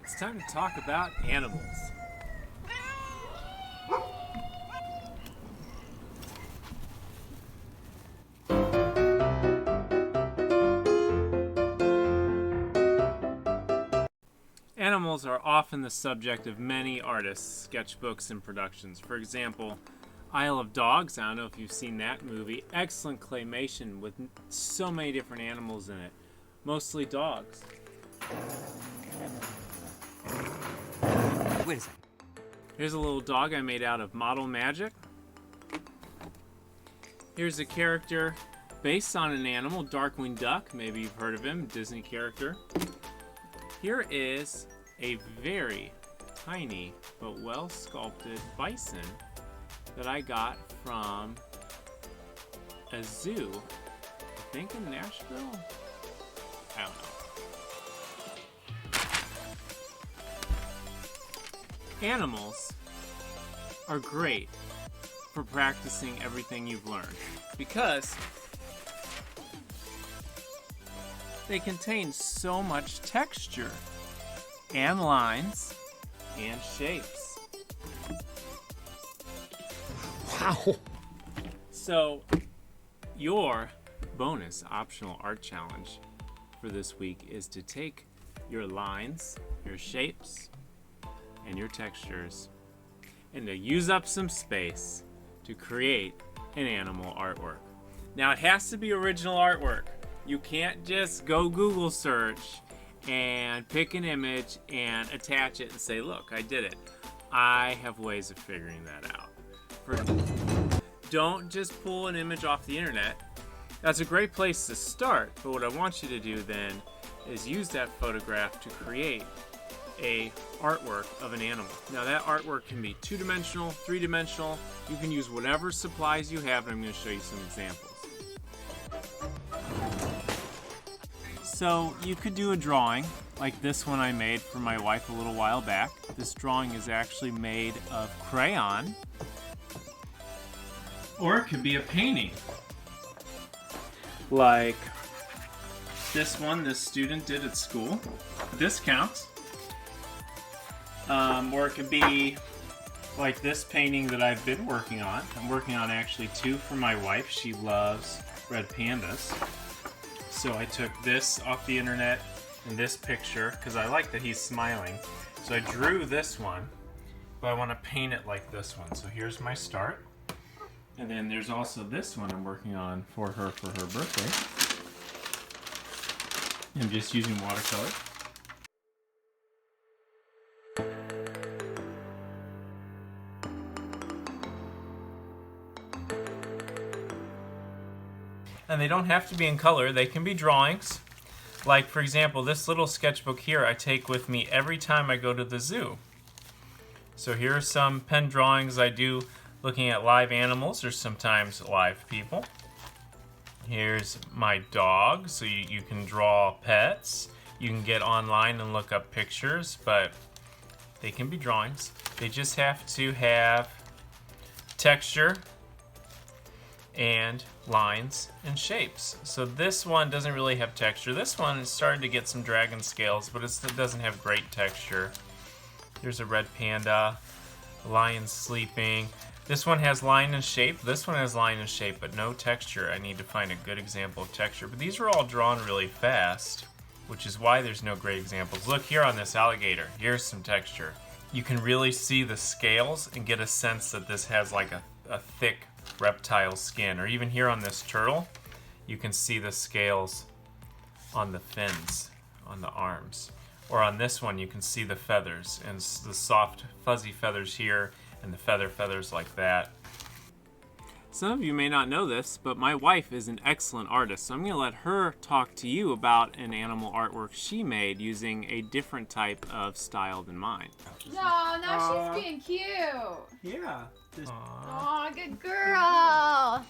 It's time to talk about animals. Animals are often the subject of many artists' sketchbooks and productions. For example, Isle of Dogs, I don't know if you've seen that movie, excellent claymation with so many different animals in it, mostly dogs. Wait a second. Here's a little dog I made out of model magic. Here's a character based on an animal, Darkwing Duck, maybe you've heard of him, Disney character. Here is a very tiny but well sculpted bison that I got from a zoo, I think in Nashville? I don't know. Animals are great for practicing everything you've learned because they contain so much texture and lines and shapes. Wow. So your bonus optional art challenge for this week is to take your lines, your shapes, and your textures and to use up some space to create an animal artwork. Now it has to be original artwork. You can't just go Google search and pick an image and attach it and say, look, I did it. I have ways of figuring that out. Don't just pull an image off the internet. That's a great place to start, but what I want you to do then is use that photograph to create a artwork of an animal. Now that artwork can be two-dimensional, three-dimensional. You can use whatever supplies you have, and I'm going to show you some examples. So you could do a drawing like this one I made for my wife a little while back. This drawing is actually made of crayon. Or it could be a painting. Like this one this student did at school. This counts. Or it could be like this painting that I've been working on. I'm working on actually two for my wife. She loves red pandas. So I took this off the internet and this picture because I like that he's smiling. So I drew this one, but I want to paint it like this one. So here's my start. And then there's also this one I'm working on for her birthday. I'm just using watercolor. And they don't have to be in color, they can be drawings. Like, for example, this little sketchbook here I take with me every time I go to the zoo. So here are some pen drawings I do looking at live animals or sometimes live people. Here's my dog, so you can draw pets. You can get online and look up pictures, but they can be drawings. They just have to have texture and lines and shapes. So this one doesn't really have texture. This one is starting to get some dragon scales, but it doesn't have great texture. Here's a red panda, a lion sleeping. This one has line and shape. This one has line and shape, but no texture. I need to find a good example of texture. But these are all drawn really fast, which is why there's no great examples. Look here on this alligator. Here's some texture. You can really see the scales and get a sense that this has like a thick reptile skin. Or even here on this turtle, you can see the scales on the fins, on the arms. Or on this one, you can see the feathers and the soft fuzzy feathers here and the feathers like that. Some of you may not know this, but my wife is an excellent artist, so I'm going to let her talk to you about an animal artwork she made using a different type of style than mine. No, now she's being cute. Yeah. Aw, good girl.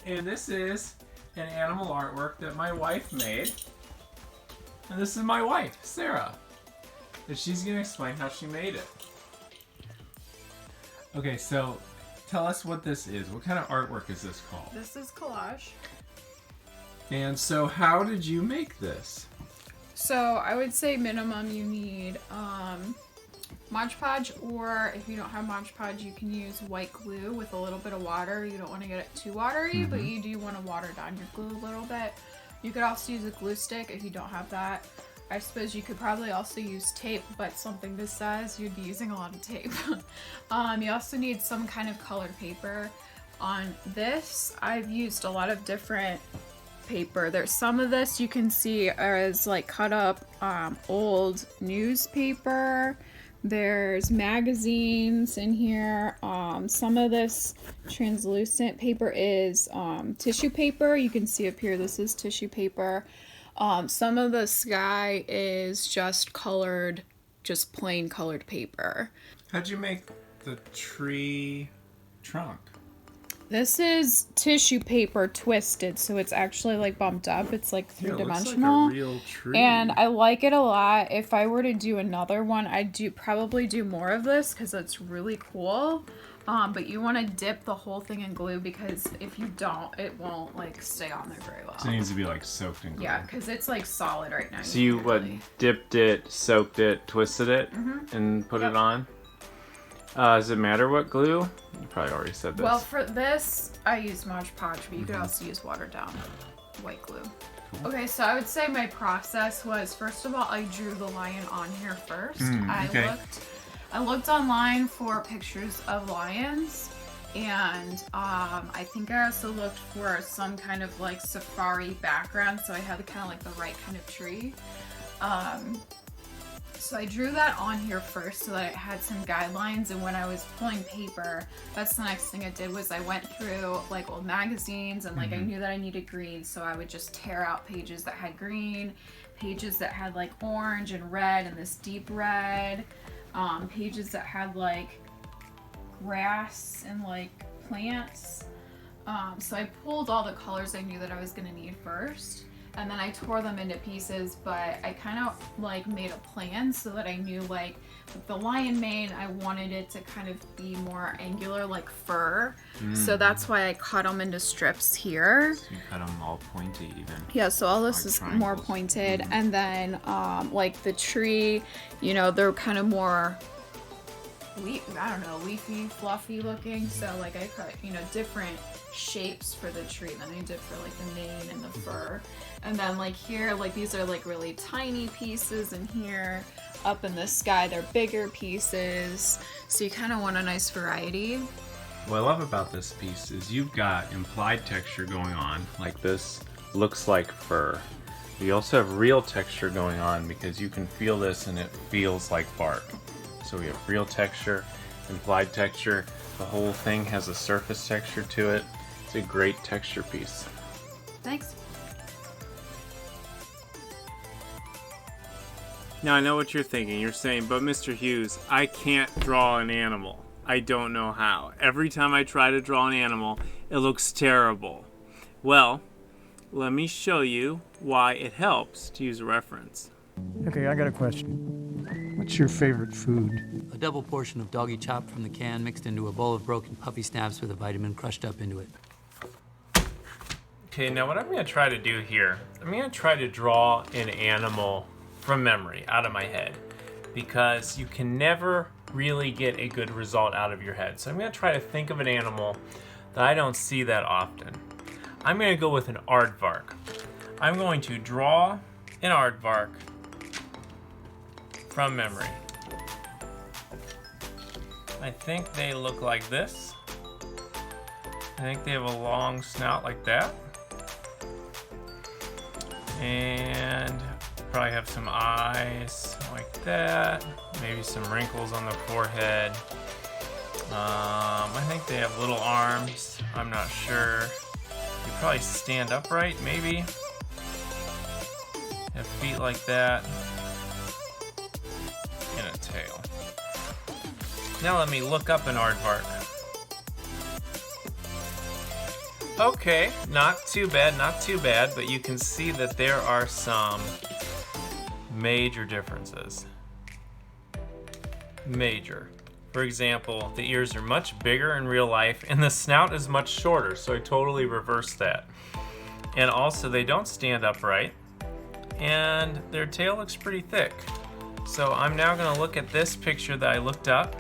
And this is an animal artwork that my wife made. And this is my wife, Sarah. And she's going to explain how she made it. Okay, so tell us what this is. What kind of artwork is this called? This is collage. And so how did you make this? So I would say minimum you need Mod Podge, or if you don't have Mod Podge, you can use white glue with a little bit of water. You don't want to get it too watery, but you do want to water down your glue a little bit. You could also use a glue stick if you don't have that. I suppose you could probably also use tape, but something this size, you'd be using a lot of tape. You also need some kind of colored paper. On this, I've used a lot of different paper. There's some of this you can see as like cut up old newspaper. There's magazines in here. Some of this translucent paper is tissue paper. You can see up here, this is tissue paper. Some of the sky is just colored, just plain colored paper. How'd you make the tree trunk? This is tissue paper twisted, so it's actually like bumped up. It's like three-dimensional. It looks like a real tree. And I like it a lot. If I were to do another one, I'd probably do more of this because it's really cool. But you want to dip the whole thing in glue, because if you don't, it won't like stay on there very well. So it needs to be like soaked in glue. Yeah, because it's like solid right now. So you dipped it, soaked it, twisted it, and put it on? Does it matter what glue? You probably already said this. Well, for this, I use Mod Podge, but you could also use watered down white glue. Cool. Okay, so I would say my process was, first of all, I drew the lion on here first. I looked online for pictures of lions, and I think I also looked for some kind of like safari background, so I had kind of like the right kind of tree. So I drew that on here first so that it had some guidelines, and when I was pulling paper, that's the next thing I did was I went through like old magazines, and like I knew that I needed green, so I would just tear out pages that had green, pages that had like orange and red and this deep red, pages that had like grass and like plants. So I pulled all the colors I knew that I was going to need first. And then I tore them into pieces, but I kind of like made a plan so that I knew like with the lion mane, I wanted it to kind of be more angular, like fur. So that's why I cut them into strips here. So you cut them all pointy even. Yeah, so all this like is triangles. more pointed. And then like the tree, you know, they're kind of more, leafy, fluffy looking. So like I cut, you know, different shapes for the tree than I did for like the mane and the fur. And then like here, like these are like really tiny pieces, and here up in the sky they're bigger pieces, so you kind of want a nice variety. What I love about this piece is you've got implied texture going on, like this looks like fur. You also have real texture going on because you can feel this and it feels like bark. So we have real texture, implied texture, the whole thing has a surface texture to it. It's a great texture piece. Thanks. Now I know what you're thinking. You're saying, but Mr. Hughes, I can't draw an animal. I don't know how. Every time I try to draw an animal, it looks terrible. Well, let me show you why it helps to use a reference. Okay, I got a question. What's your favorite food? A double portion of doggy chopped from the can mixed into a bowl of broken puppy snaps with a vitamin crushed up into it. Okay, now what I'm going to try to do here, I'm going to try to draw an animal from memory, out of my head, because you can never really get a good result out of your head. So I'm going to try to think of an animal that I don't see that often. I'm going to go with an aardvark. I'm going to draw an aardvark from memory. I think they look like this. I think they have a long snout like that. And probably have some eyes like that. Maybe some wrinkles on the forehead. I think they have little arms. I'm not sure. You probably stand upright, maybe. Have feet like that. And a tail. Now let me look up an aardvark. Okay, not too bad, but you can see that there are some major differences. Major. For example, the ears are much bigger in real life and the snout is much shorter, so I totally reversed that. And also they don't stand upright. and their tail looks pretty thick. So I'm now going to look at this picture that I looked up.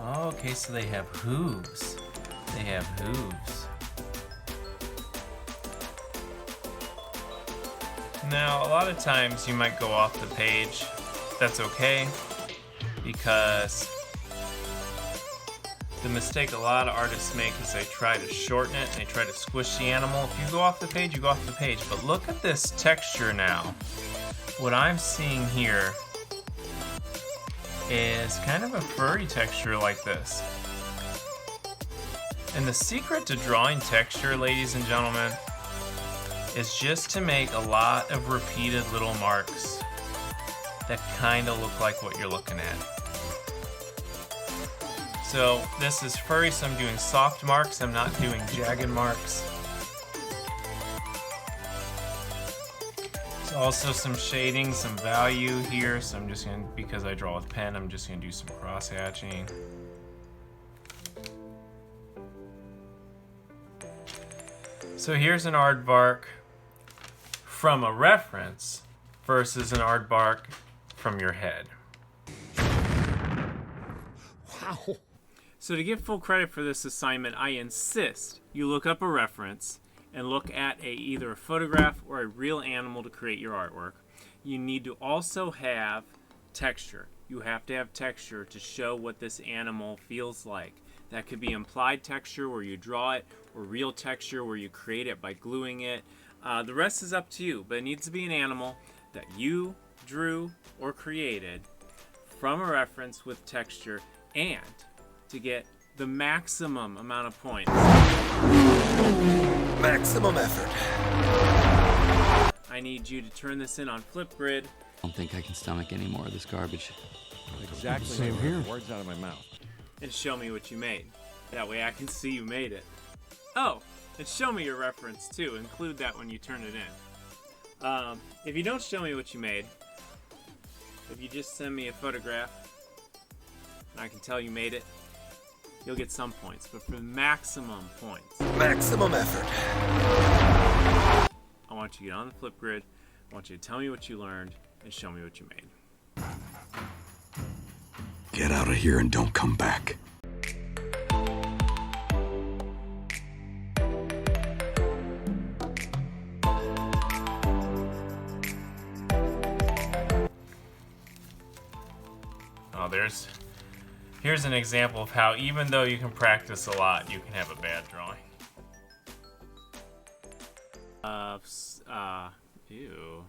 Okay, so they have hooves. They have hooves. Now, a lot of times you might go off the page. That's okay, because the mistake a lot of artists make is they try to shorten it and they try to squish the animal. If you go off the page, you go off the page. But look at this texture now. What I'm seeing here is kind of a furry texture like this. And the secret to drawing texture, ladies and gentlemen, is just to make a lot of repeated little marks that kind of look like what you're looking at. So this is furry, so I'm doing soft marks, I'm not doing jagged marks. There's also some shading, some value here, so I'm just gonna, because I draw with pen, I'm just gonna do some cross hatching. So here's an aardvark from a reference versus an aardvark from your head. Wow. So to get full credit for this assignment, I insist you look up a reference and look at either a photograph or a real animal to create your artwork. You need to also have texture. You have to have texture to show what this animal feels like. That could be implied texture where you draw it, or real texture where you create it by gluing it. The rest is up to you, but it needs to be an animal that you drew or created from a reference with texture, and to get the maximum amount of points. Maximum effort. I need you to turn this in on Flipgrid. I don't think I can stomach any more of this garbage. Exactly. Same here. Words out of my mouth. And show me what you made. That way I can see you made it. Oh, and show me your reference too. Include that when you turn it in. If you don't show me what you made, if you just send me a photograph and I can tell you made it, you'll get some points. But for maximum points, Maximum effort. I want you to get on the Flipgrid. I want you to tell me what you learned and show me what you made. Get out of here and don't come back. Oh, here's an example of how even though you can practice a lot, you can have a bad drawing. Ew.